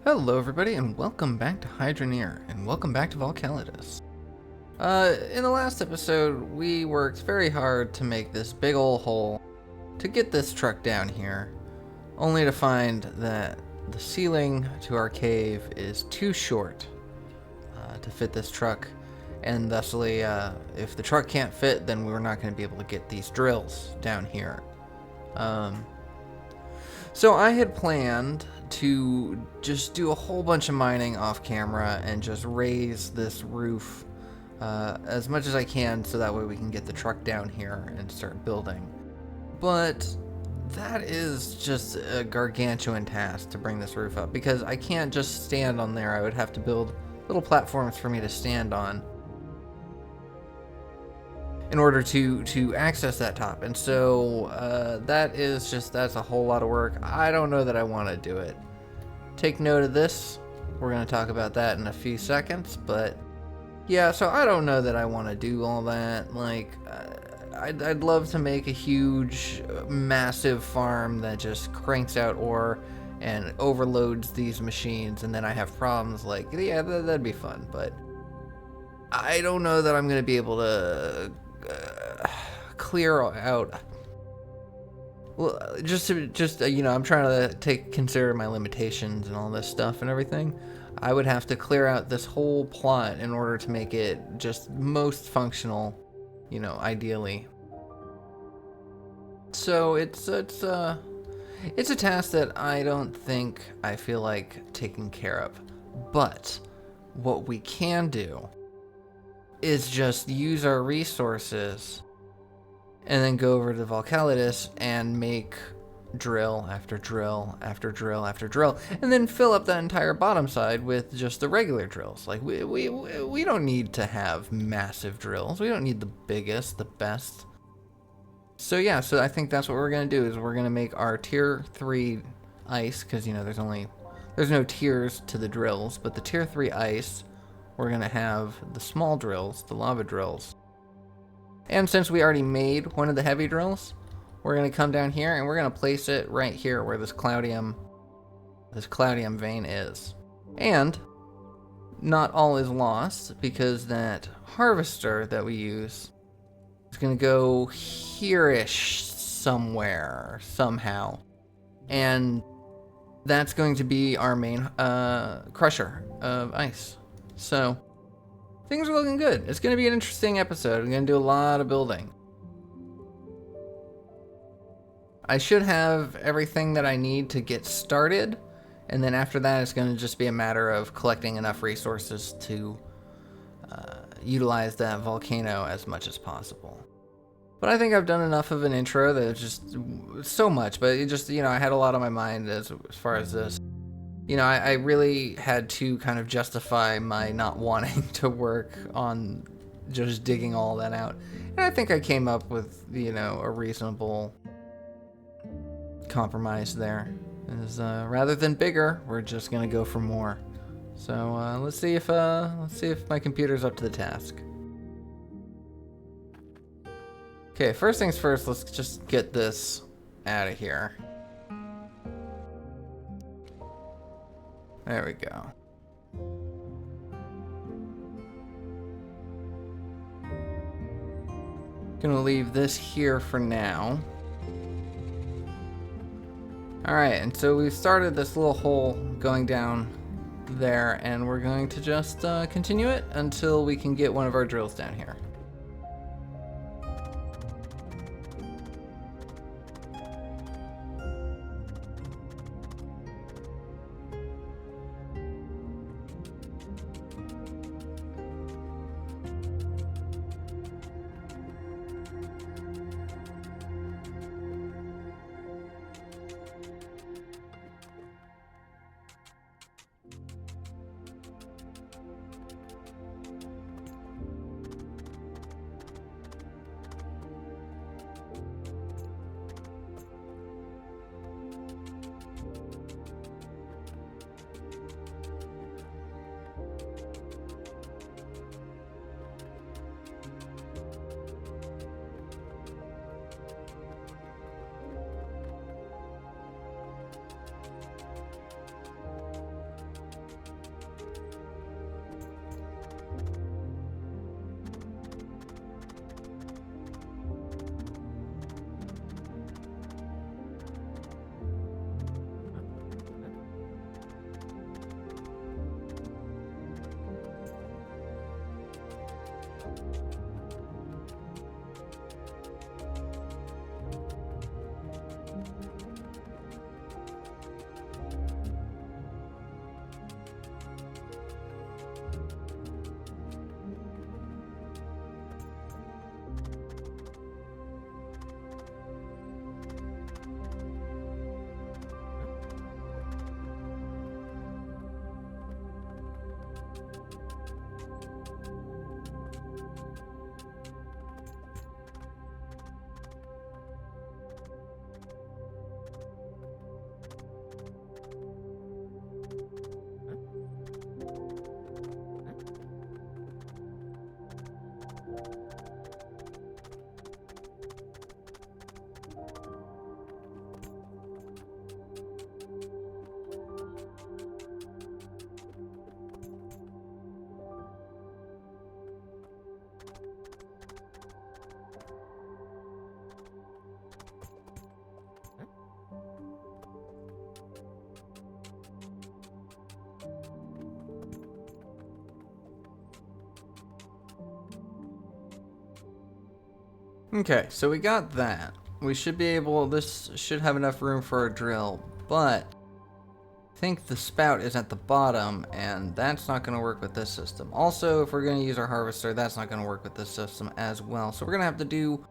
Hello everybody and welcome back to Hydroneer and welcome back to Volcalidus. In the last episode we worked very hard to make this big ol' hole to get this truck down here, only to find that the ceiling to our cave is too short to fit this truck, and thusly if the truck can't fit, then we're not going to be able to get these drills down here. So I had planned to just do a whole bunch of mining off camera and just raise this roof as much as I can so that way we can get the truck down here and start building. But that is just a gargantuan task to bring this roof up, because I can't just stand on there. I would have to build little platforms for me to stand on in order to access that top, and so that's a whole lot of work. I don't know that I want to do it. Take note of this. We're going to talk about that in a few seconds, but yeah, so I don't know that I want to do all that. Like, I'd love to make a huge, massive farm that just cranks out ore and overloads these machines, and then I have problems. Like, yeah, that'd be fun, but I don't know that I'm going to be able to clear out. Well, I'm trying to consider my limitations and all this stuff and everything. I would have to clear out this whole plot in order to make it just most functional, ideally. So it's a task that I don't think I feel like taking care of. But what we can do is just use our resources and then go over to Volcalidus and make drill after drill after drill after drill, and then fill up that entire bottom side with just the regular drills. Like, we don't need to have massive drills. We don't need the biggest, the best. So yeah, so I think that's what we're gonna do, is we're gonna make our tier 3 ice, because there's no tiers to the drills, but the tier 3 ice, we're gonna have the small drills, the lava drills. And since we already made one of the heavy drills, we're going to come down here and we're going to place it right here where this cloudium vein is. And not all is lost, because that harvester that we use is going to go here-ish somewhere, somehow. And that's going to be our main crusher of ice. So things are looking good. It's going to be an interesting episode. I'm going to do a lot of building. I should have everything that I need to get started, and then after that it's going to just be a matter of collecting enough resources to utilize that volcano as much as possible. But I think I've done enough of an intro that it's just so much, but it just, I had a lot on my mind as far as this. I really had to kind of justify my not wanting to work on just digging all that out. And I think I came up with, a reasonable compromise there. Is rather than bigger, we're just going to go for more. So let's see if my computer's up to the task. Okay, first things first, let's just get this out of here. There we go. Gonna leave this here for now. Alright, and so we've started this little hole going down there, and we're going to just continue it until we can get one of our drills down here. Okay, so we got that. We should be able, this should have enough room for a drill, but I think the spout is at the bottom, and that's not going to work with this system. Also, if we're going to use our harvester, that's not going to work with this system as well. So we're going to have to do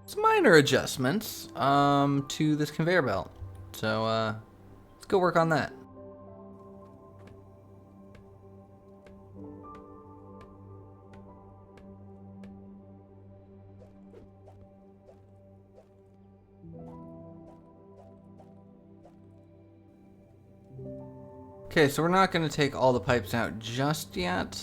some minor adjustments to this conveyor belt. So let's go work on that. Okay, so we're not going to take all the pipes out just yet.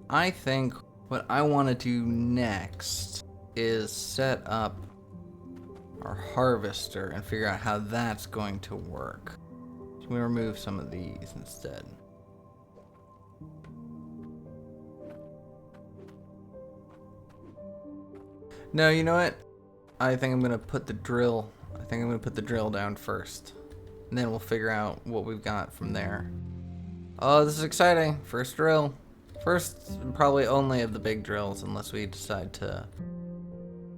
I think what I want to do next is set up our harvester and figure out how that's going to work. So we remove some of these instead. No, you know what? I think I'm going to put the drill, down first. And then we'll figure out what we've got from there. Oh, this is exciting. First drill. First, probably only of the big drills, unless we decide to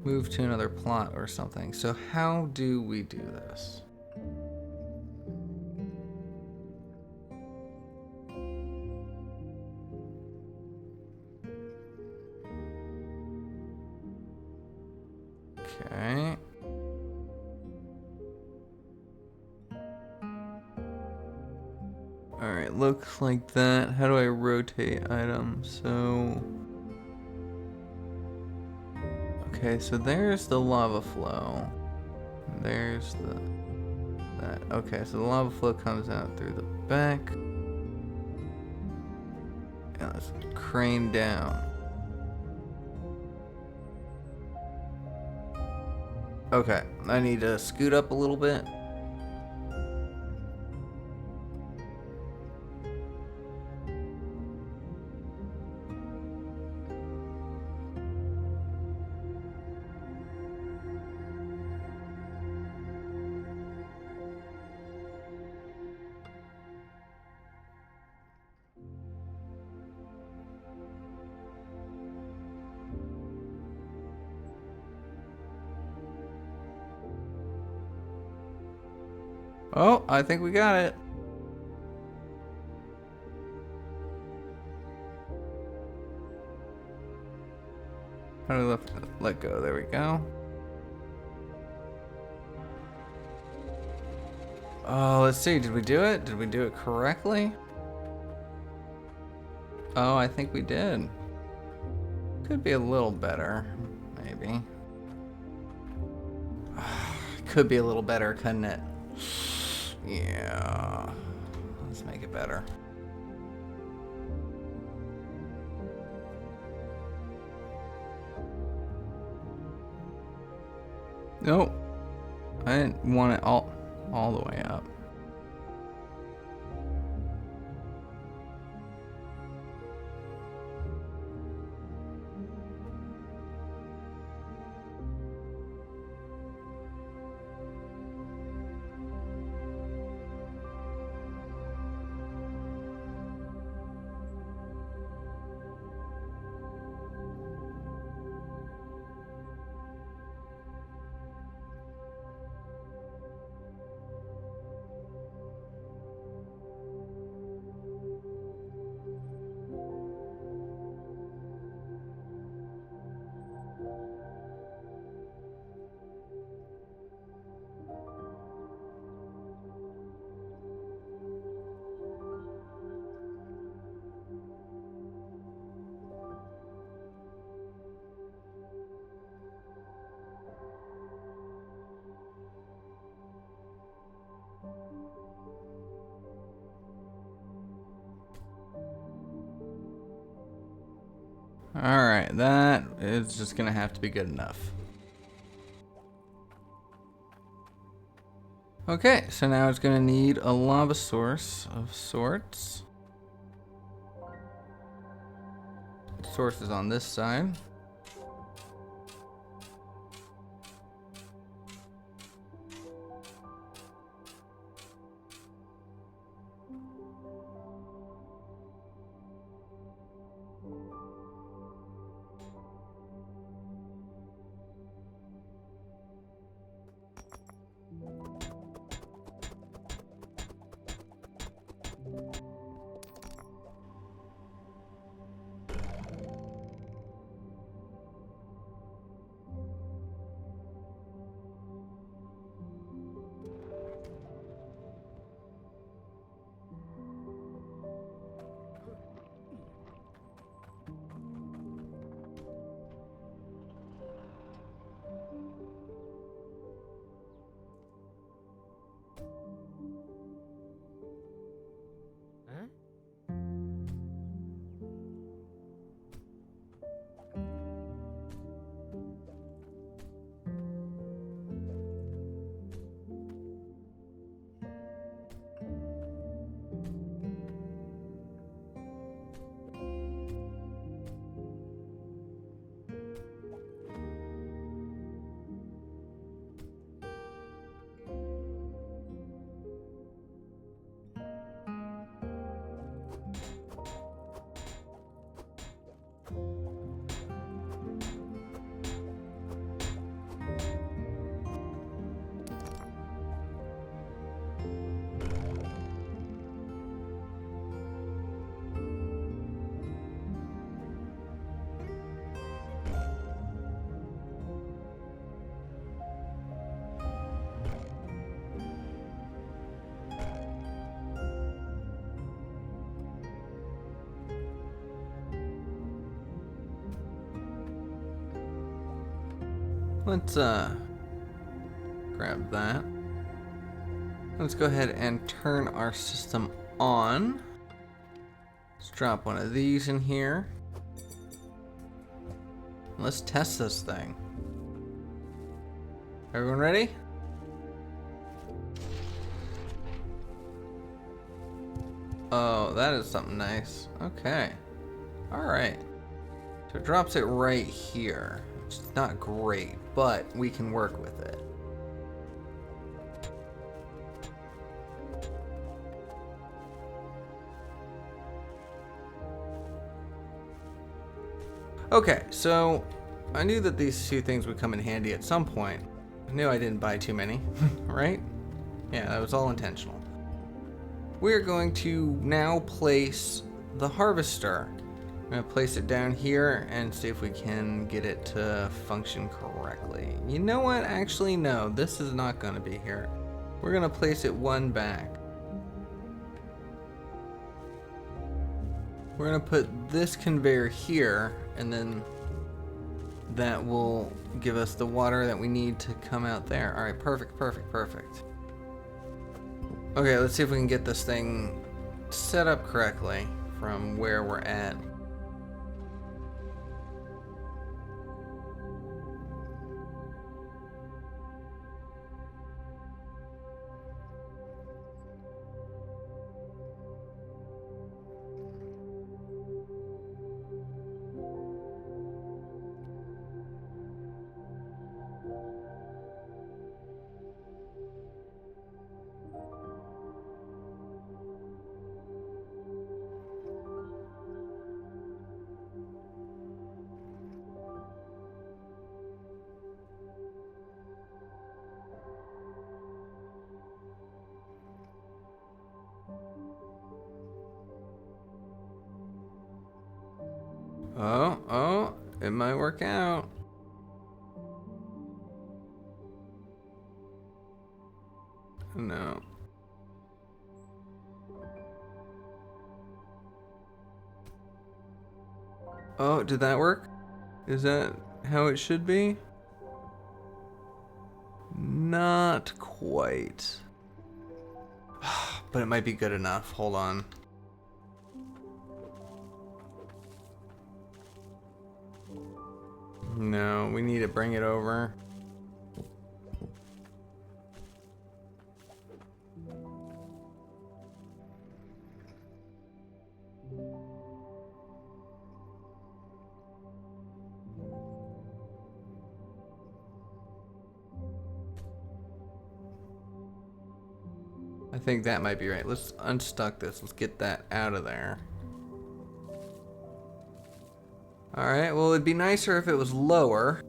move to another plot or something. So how do we do this? Okay. Alright, looks like that. How do I rotate items? So... Okay, so there's the lava flow. There's that. Okay, so the lava flow comes out through the back. Yeah, let's crane down. Okay, I need to scoot up a little bit. Oh, I think we got it. How do we let go? There we go. Oh, let's see. Did we do it? Did we do it correctly? Oh, I think we did. Could be a little better, maybe. Could be a little better, couldn't it? Yeah. Let's make it better. Nope. I didn't want it all the way up. Alright, that is just gonna have to be good enough. Okay, so now it's gonna need a lava source of sorts. Source is on this side. Let's grab that. Let's go ahead and turn our system on. Let's drop one of these in here. Let's test this thing. Everyone ready? Oh, that is something nice. Okay. Alright. So it drops it right here. It's not great, but we can work with it. Okay, so I knew that these two things would come in handy at some point. I knew I didn't buy too many, right? Yeah, that was all intentional. We're going to now place the harvester. I'm going to place it down here and see if we can get it to function correctly. You know what? Actually, no, this is not going to be here. We're going to place it one back. We're going to put this conveyor here, and then that will give us the water that we need to come out there. All right, perfect, perfect, perfect. Okay, let's see if we can get this thing set up correctly from where we're at. Oh, it might work out. No. Oh, did that work? Is that how it should be? Not quite. But it might be good enough. Hold on. No, we need to bring it over. I think that might be right. Let's unstuck this. Let's get that out of there. Alright, well, it'd be nicer if it was lower,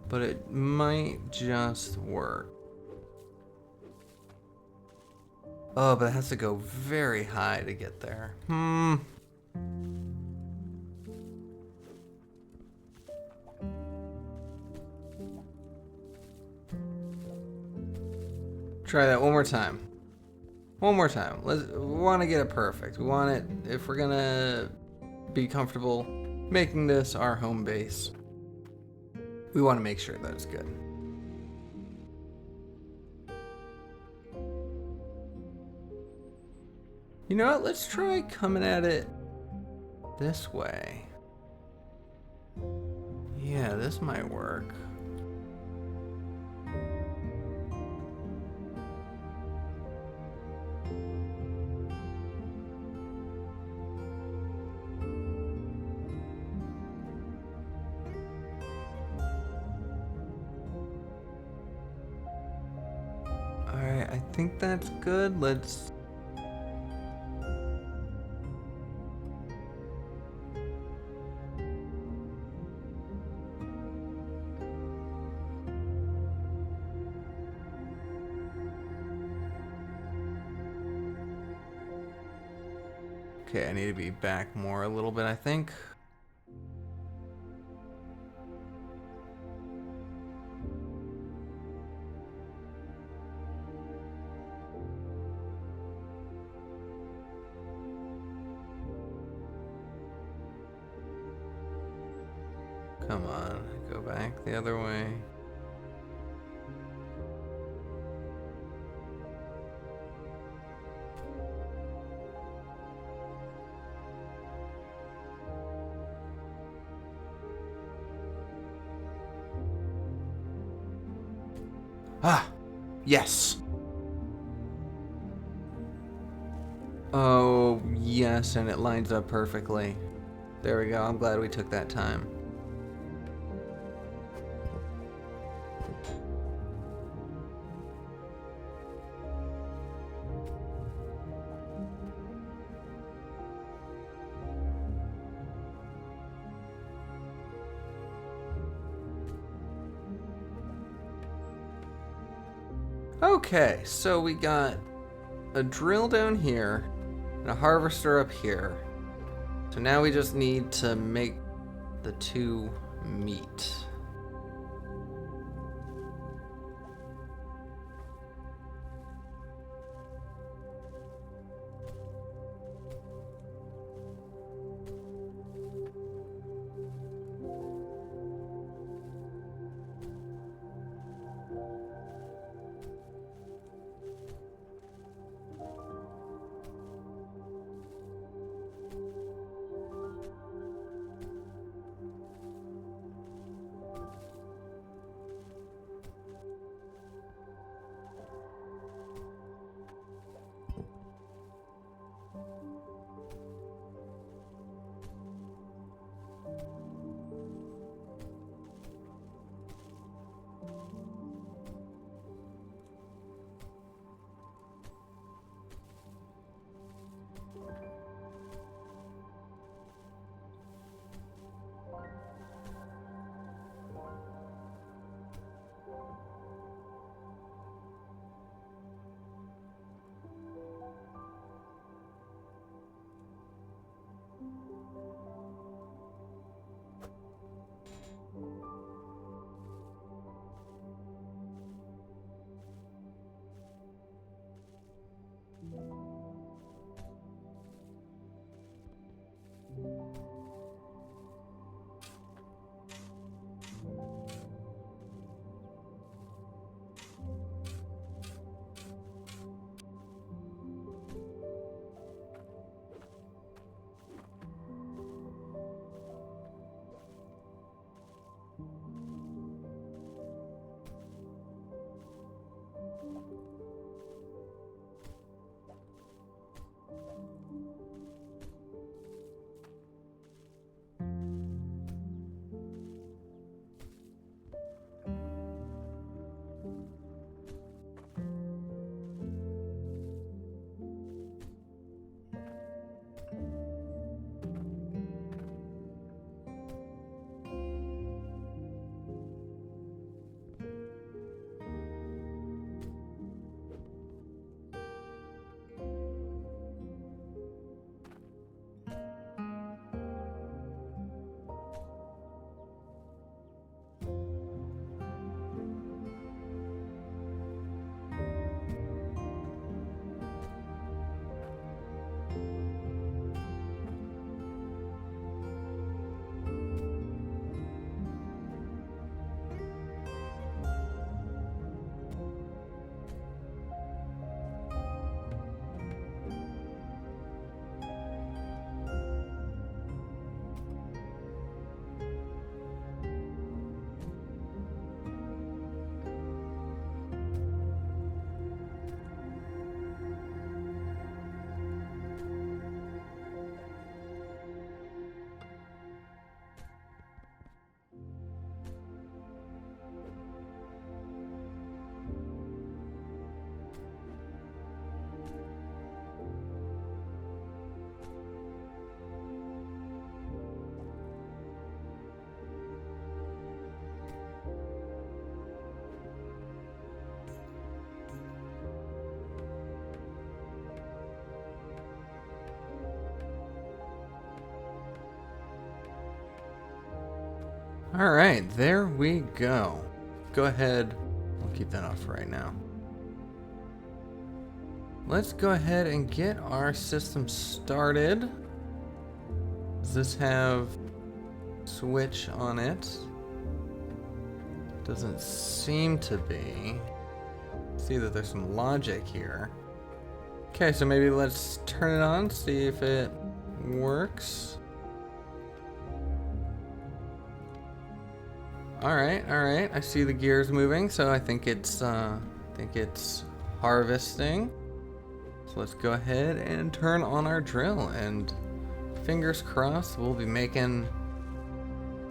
but it might just work. Oh, but it has to go very high to get there. Try that one more time. One more time. We want to get it perfect. We want it, if we're gonna be comfortable making this our home base, we want to make sure that it's good. You know what? Let's try coming at it this way. Yeah, this might work. Alright, I think that's good. Let's... Okay, I need to be back more a little bit, I think. Come on, go back the other way. Ah, yes. Oh, yes, and it lines up perfectly. There we go. I'm glad we took that time. Okay, so we got a drill down here and a harvester up here. So now we just need to make the two meet. All right, there we go. Go ahead. I'll keep that off for right now. Let's go ahead and get our system started. Does this have switch on it? Doesn't seem to be. See that there's some logic here. Okay, so maybe let's turn it on, see if it works. Alright, I see the gears moving, so I think it's harvesting. So let's go ahead and turn on our drill, and fingers crossed we'll be making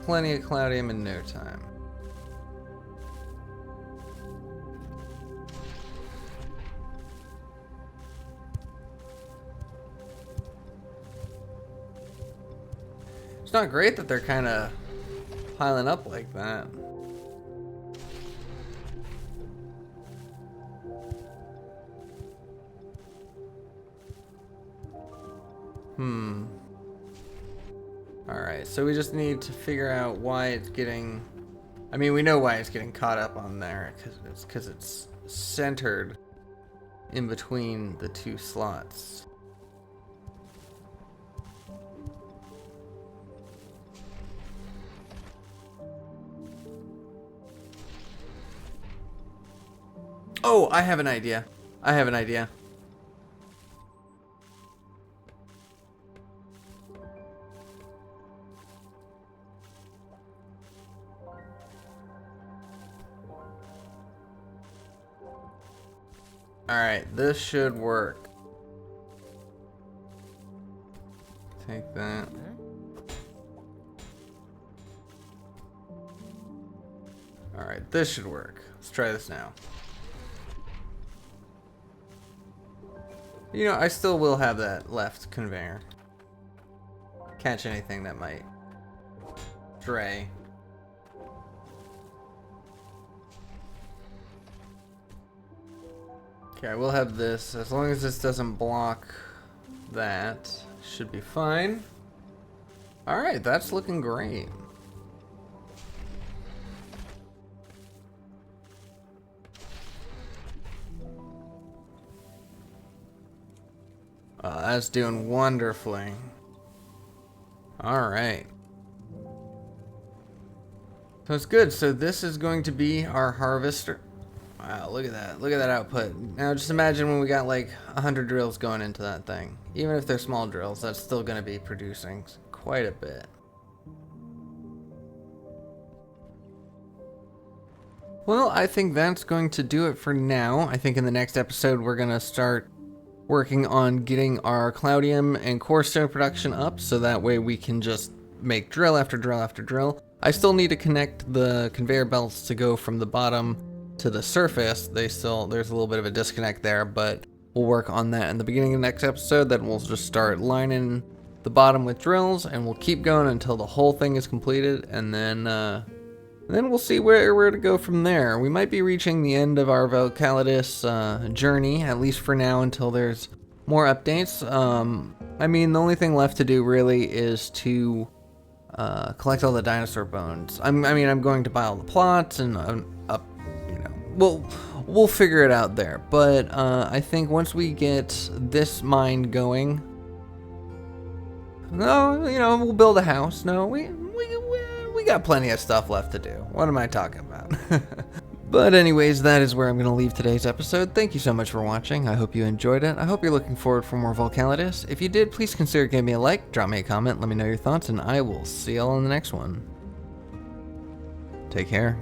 plenty of Cloudium in no time. It's not great that they're kind of piling up like that. Alright, so we just need to figure out why it's getting... I mean, we know why it's getting caught up on there, because it's centered in between the two slots. Oh, I have an idea. Alright, this should work. Take that. Alright, this should work. Let's try this now. You know, I still will have that left conveyor. Catch anything that might stray. Okay, I will have this. As long as this doesn't block that, should be fine. Alright, that's looking great. That's doing wonderfully. Alright. So it's good. So this is going to be our harvester. Wow, look at that. Look at that output. Now just imagine when we got like 100 drills going into that thing. Even if they're small drills, that's still going to be producing quite a bit. Well, I think that's going to do it for now. I think in the next episode we're going to start working on getting our Cloudium and core stone production up, so that way we can just make drill after drill after drill. I still need to connect the conveyor belts to go from the bottom to the surface. There's a little bit of a disconnect there, but we'll work on that in the beginning of the next episode. Then we'll just start lining the bottom with drills, and we'll keep going until the whole thing is completed, and then we'll see where to go from there. We might be reaching the end of our Volcalidus journey, at least for now, until there's more updates. I mean, the only thing left to do really is to collect all the dinosaur bones. I mean, I'm going to buy all the plots and we'll figure it out there. But I think once we get this mine going, we'll build a house. No, we got plenty of stuff left to do. What am I talking about? But anyways, that is where I'm going to leave today's episode. Thank you so much for watching. I hope you enjoyed it. I hope you're looking forward for more Volcalidus. If you did, please consider giving me a like, drop me a comment, let me know your thoughts, and I will see y'all in the next one. Take care.